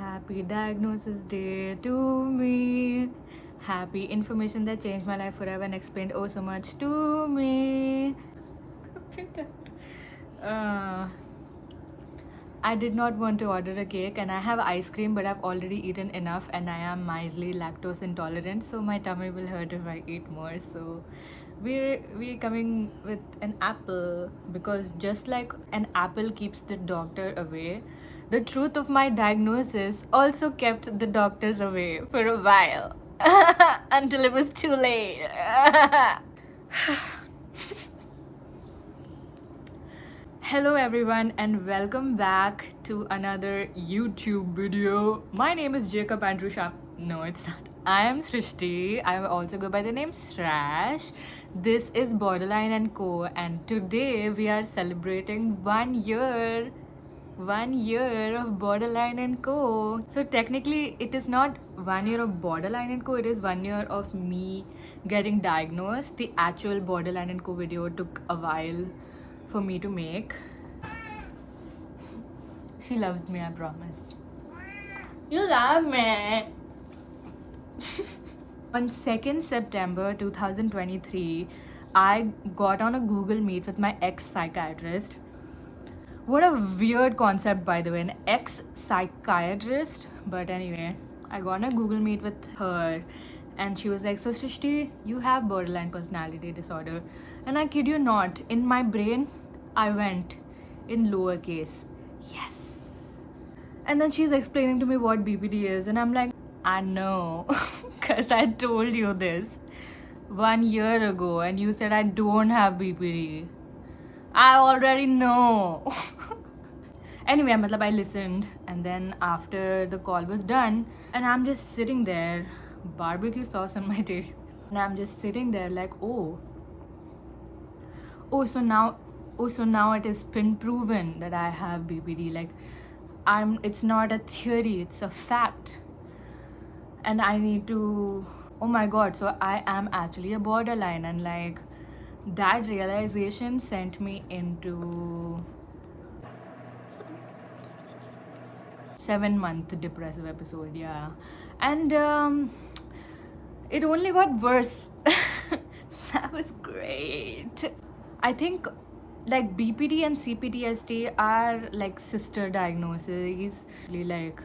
Happy diagnosis day to me. Happy information that changed my life forever and explained oh so much to me. uh, I did not want to order a cake and I have ice cream, but I've already eaten enough and I am mildly lactose intolerant, so my tummy will hurt if I eat more. So we're coming with an apple because just like an apple keeps the doctor away, the truth of my diagnosis also kept the doctors away for a while until it was too late. Hello everyone and welcome back to another YouTube video. My name is Jacob Andrew Sharp. No, it's not. I am Srishti. I also go by the name Srash. This is Borderline and Co. And today we are celebrating 1 year. 1 year of Borderline and Co. So technically it is not 1 year of Borderline and Co. It is 1 year of me getting diagnosed. The actual Borderline and Co. video took a while for me to make. She loves me, I promise. You love me. On 2nd September 2023, I got on a Google Meet with my ex-psychiatrist. What a weird concept, by the way, an ex-psychiatrist. But anyway, I got on a Google Meet with her and she was like, so Srishti, you have borderline personality disorder. And I kid you not, in my brain, I went in lowercase, yes. And then she's explaining to me what BPD is and I'm like, I know, because I told you this 1 year ago and you said I don't have BPD. I already know. Anyway, I listened and then after the call was done and I'm just sitting there, barbecue sauce on my taste, and I'm just sitting there like, so now it has been proven that I have BPD. Like, it's not a theory, it's a fact. And I need to, oh my god, so I am actually a borderline. And like, that realization sent me into 7-month depressive episode, yeah. And it only got worse. That was great. I think like BPD and CPTSD are like sister diagnoses, like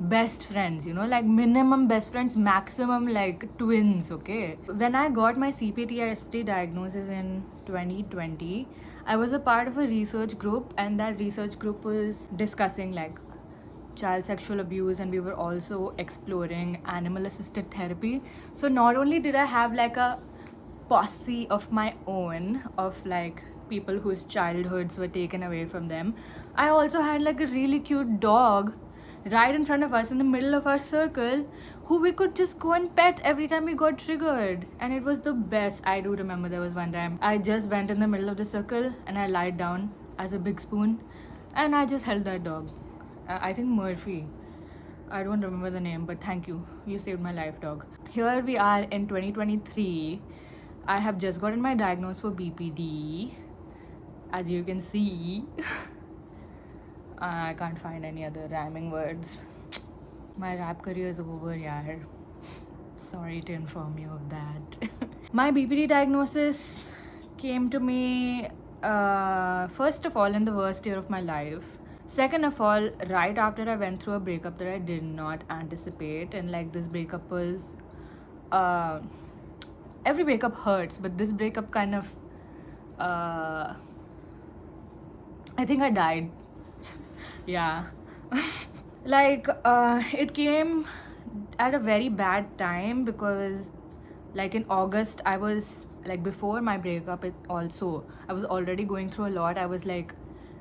best friends, like minimum best friends, maximum like twins, okay? When I got my CPTSD diagnosis in 2020, I was a part of a research group and that research group was discussing like child sexual abuse and we were also exploring animal assisted therapy. So not only did I have like a posse of my own of like people whose childhoods were taken away from them, I also had like a really cute dog right in front of us in the middle of our circle who we could just go and pet every time we got triggered, and it was the best. I do remember there was one time I just went in the middle of the circle and I lied down as a big spoon and I just held that dog. I think Murphy. I don't remember the name, but thank you. You saved my life, dog. Here we are in 2023. I have just gotten my diagnosis for BPD. As you can see, I can't find any other rhyming words. My rap career is over, yaar. Sorry to inform you of that. My BPD diagnosis came to me, first of all, in the worst year of my life. Second of all, right after I went through a breakup that I did not anticipate, and like this breakup was, every breakup hurts, but this breakup kind of, I think I died. Yeah. Like, it came at a very bad time because like in August, I was like, before my breakup, I was already going through a lot. I was like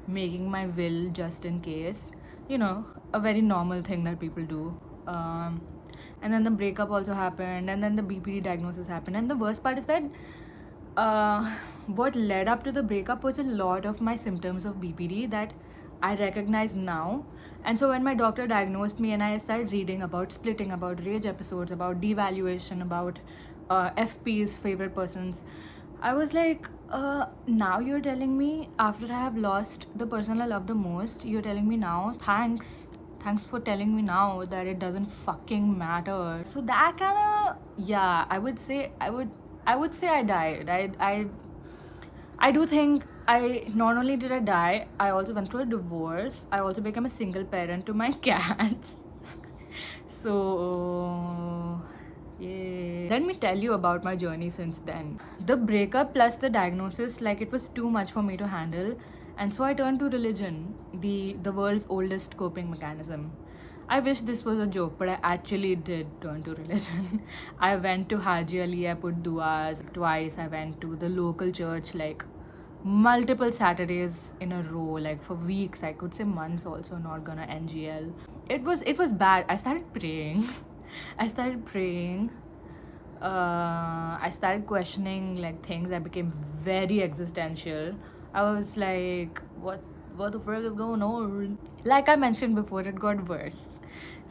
making my will just in case, a very normal thing that people do. And then the breakup also happened and then the BPD diagnosis happened, and the worst part is that what led up to the breakup was a lot of my symptoms of BPD that I recognize now. And so when my doctor diagnosed me and I started reading about splitting, about rage episodes, about devaluation, about FP's favorite persons, I was like, now you're telling me after I have lost the person I love the most, you're telling me now, thanks. thanks for telling me now that it doesn't fucking matter. So that kind of, yeah, I would say I died. I do think I not only did I die, I also went through a divorce. I also became a single parent to my cats. So yeah. Let me tell you about my journey since then. The breakup plus the diagnosis, like it was too much for me to handle, and so I turned to religion, the world's oldest coping mechanism. I wish this was a joke, but I actually did turn to religion. I went to Haji Ali, I put duas twice. I went to the local church like multiple Saturdays in a row, like for weeks. I could say months also, not gonna NGL. It was bad. I started praying. I started praying. I started questioning like things. I became very existential. I was like, what the frick is going on? Like I mentioned before, it got worse.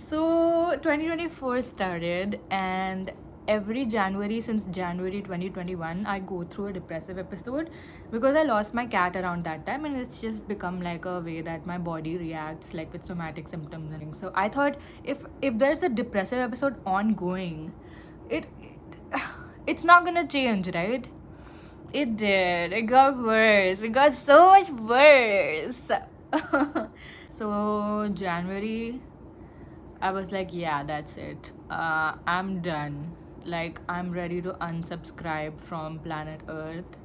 So 2024 started, and every January since January 2021, I go through a depressive episode because I lost my cat around that time, and it's just become like a way that my body reacts, like with somatic symptoms and things. So I thought if there's a depressive episode ongoing, it it's not gonna change, right? It did. It got worse. It got so much worse. So January, I was like, yeah, that's it. I'm done. Like, I'm ready to unsubscribe from planet Earth.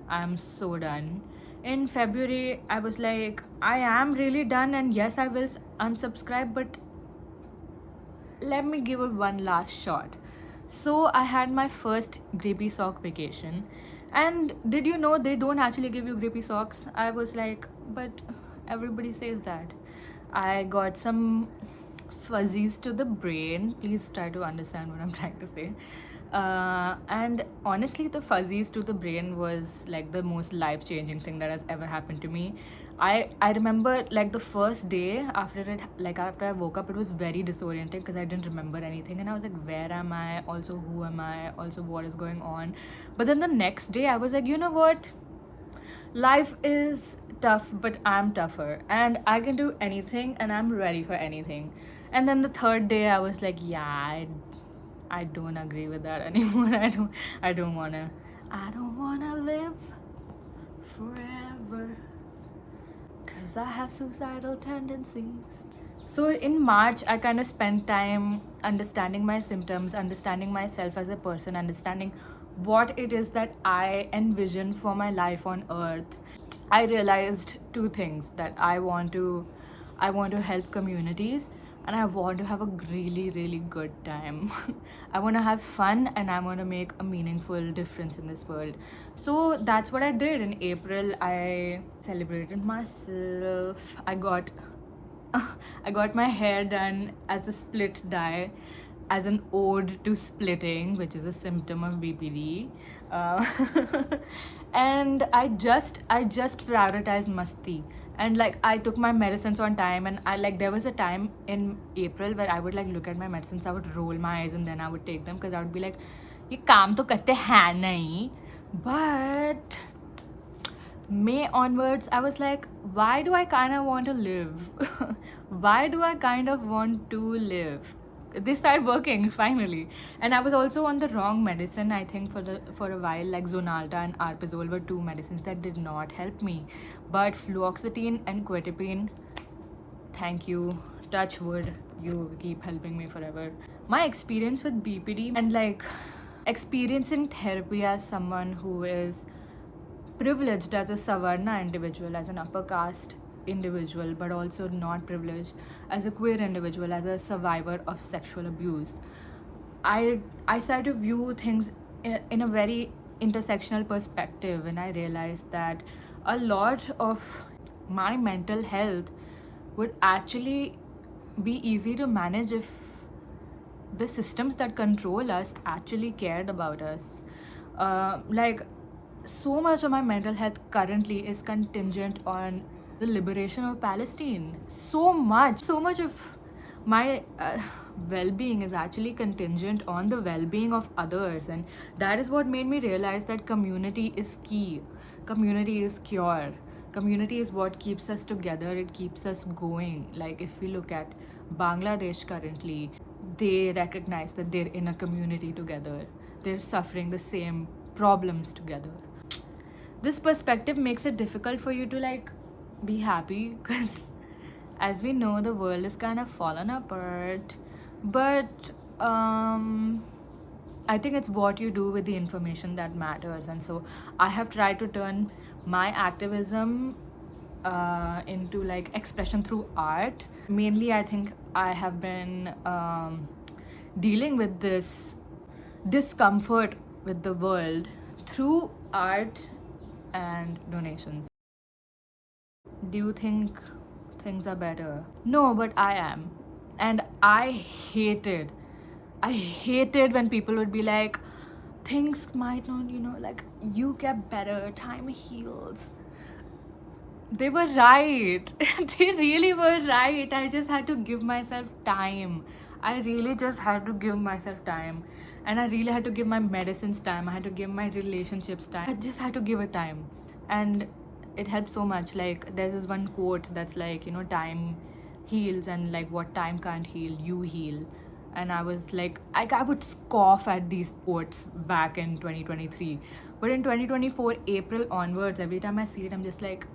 I'm so done. In February, I was like, I am really done, and yes, I will unsubscribe, but let me give it one last shot. So I had my first grippy sock vacation. And did you know they don't actually give you grippy socks? I was like, but everybody says that. I got some fuzzies to the brain. Please try to understand what I'm trying to say. And honestly, the fuzzies to the brain was like the most life-changing thing that has ever happened to me. I remember like the first day after it, like after I woke up, it was very disorienting because I didn't remember anything, and I was like, where am I? Also, who am I? Also, what is going on? But then the next day, I was like, you know what? Life is tough, but I'm tougher, and I can do anything, and I'm ready for anything. And then the third day, I was like, yeah, I don't agree with that anymore. I don't wanna live forever. Because I have suicidal tendencies. So in March, I kind of spent time understanding my symptoms, understanding myself as a person, understanding what it is that I envision for my life on earth. I realized two things: that I want to help communities, and I want to have a really, really good time. I want to have fun, and I want to make a meaningful difference in this world. So that's what I did. In April, I celebrated myself. I got my hair done as a split dye, as an ode to splitting, which is a symptom of BPD. Uh, and I just prioritized masti, and like I took my medicines on time, and I like there was a time in April where I would like look at my medicines, I would roll my eyes, and then I would take them because I would be like, ये काम तो करते हैं नहीं. But May onwards, I was like, why do I kind of want to live? Why do I kind of want to live? They started working finally, and I was also on the wrong medicine. I think for a while, like Zonalta and Arpazole were two medicines that did not help me, but fluoxetine and quetiapine, thank you, touch wood, you keep helping me forever. My experience with BPD, and like experiencing therapy as someone who is privileged as a Savarna individual, as an upper caste individual, but also not privileged as a queer individual, as a survivor of sexual abuse. I started to view things in a very intersectional perspective, and I realized that a lot of my mental health would actually be easy to manage if the systems that control us actually cared about us. Like, so much of my mental health currently is contingent on the liberation of Palestine. So much of my well-being is actually contingent on the well-being of others, and that is what made me realize that community is key. Community is cure. Community is what keeps us together. It keeps us going. Like, if we look at Bangladesh currently, they recognize that they're in a community together, they're suffering the same problems together. This perspective makes it difficult for you to like be happy, because as we know, the world is kind of fallen apart. But I think it's what you do with the information that matters. And so I have tried to turn my activism into like expression through art. Mainly, I think I have been dealing with this discomfort with the world through art and donations. Do you think things are better? No, but I am. And I hated when people would be like, things might not, like, you get better, time heals. They were right. They really were right. I just had to give myself time. I really just had to give myself time. And I really had to give my medicines time. I had to give my relationships time. I just had to give it time. And it helped so much. Like, there's this one quote that's like, time heals, and like, what time can't heal, you heal. And I was like, I would scoff at these quotes back in 2023. But in 2024, April onwards, every time I see it, I'm just like,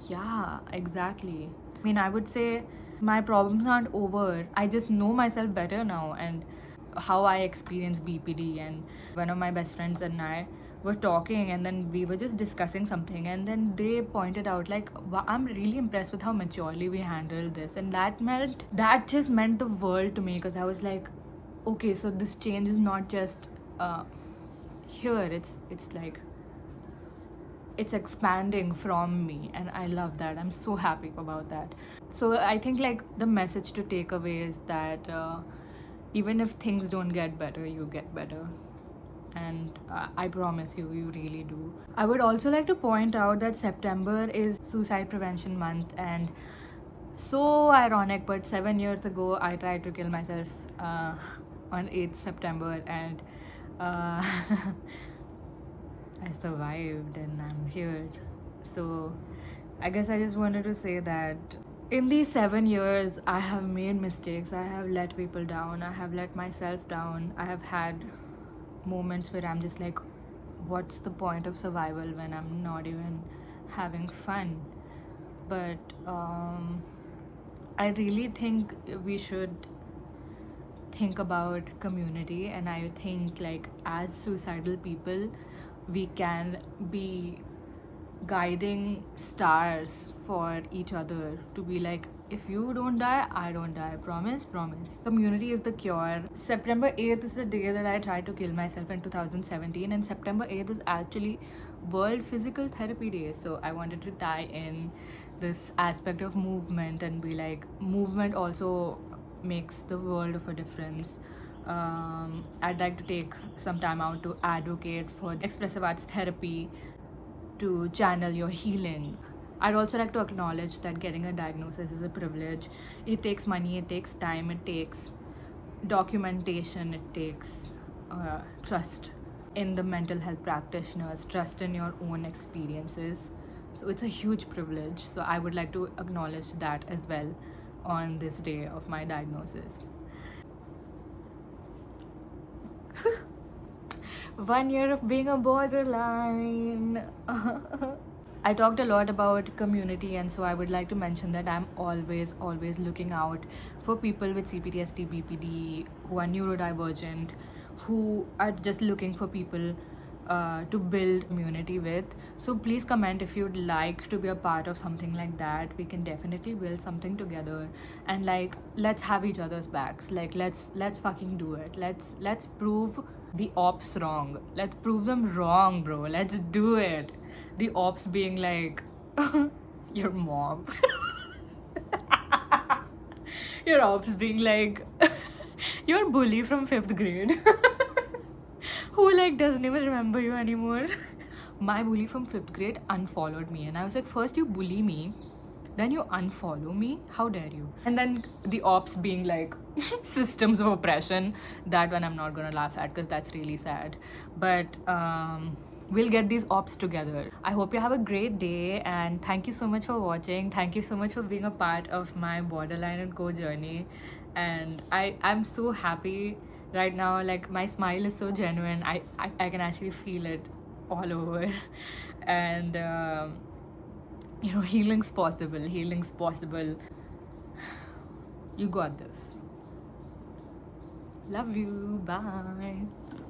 yeah, exactly. I mean, I would say my problems aren't over. I just know myself better now, and how I experience BPD. And one of my best friends and I were talking, and then we were just discussing something, and then they pointed out like, I'm really impressed with how maturely we handled this. And that just meant the world to me, because I was like, okay, so this change is not just here, it's like it's expanding from me, and I love that. I'm so happy about that. So I think like the message to take away is that even if things don't get better, you get better. And I promise you, you really do. I would also like to point out that September is Suicide Prevention Month, and so ironic, but 7 years ago I tried to kill myself on 8th September, and I survived and I'm here. So I guess I just wanted to say that in these 7 years, I have made mistakes. I have let people down. I have let myself down. I have had moments where I'm just like, what's the point of survival when I'm not even having fun? But I really think we should think about community, and I think like as suicidal people, we can be guiding stars for each other, to be like, if you don't die, I don't die. Promise. Community is the cure. September 8th is the day that I tried to kill myself in 2017, and September 8th is actually World Physical Therapy Day. So I wanted to tie in this aspect of movement and be like, movement also makes the world of a difference. I'd like to take some time out to advocate for expressive arts therapy, to channel your healing. I'd also like to acknowledge that getting a diagnosis is a privilege. It takes money, it takes time, it takes documentation, it takes trust in the mental health practitioners, trust in your own experiences. So it's a huge privilege. So I would like to acknowledge that as well on this day of my diagnosis. 1 year of being a borderline. I talked a lot about community, and so I would like to mention that I'm always looking out for people with CPTSD, BPD, who are neurodivergent, who are just looking for people to build community with. So please comment if you'd like to be a part of something like that. We can definitely build something together, and like, let's have each other's backs. Like, let's fucking do it. Let's prove the ops wrong. Let's prove them wrong, bro. Let's do it. The ops being like, your mom. Your ops being like, your bully from 5th grade. Who like doesn't even remember you anymore. My bully from 5th grade unfollowed me, and I was like, first you bully me, then you unfollow me, how dare you? And then the ops being like, systems of oppression. That one I'm not gonna laugh at, because that's really sad. But we'll get these ops together. I hope you have a great day, and thank you so much for watching. Thank you so much for being a part of my Borderline and Co journey. And I'm so happy right now. Like, my smile is so genuine. I can actually feel it all over. And you know, healing's possible. Healing's possible. You got this. Love you. Bye.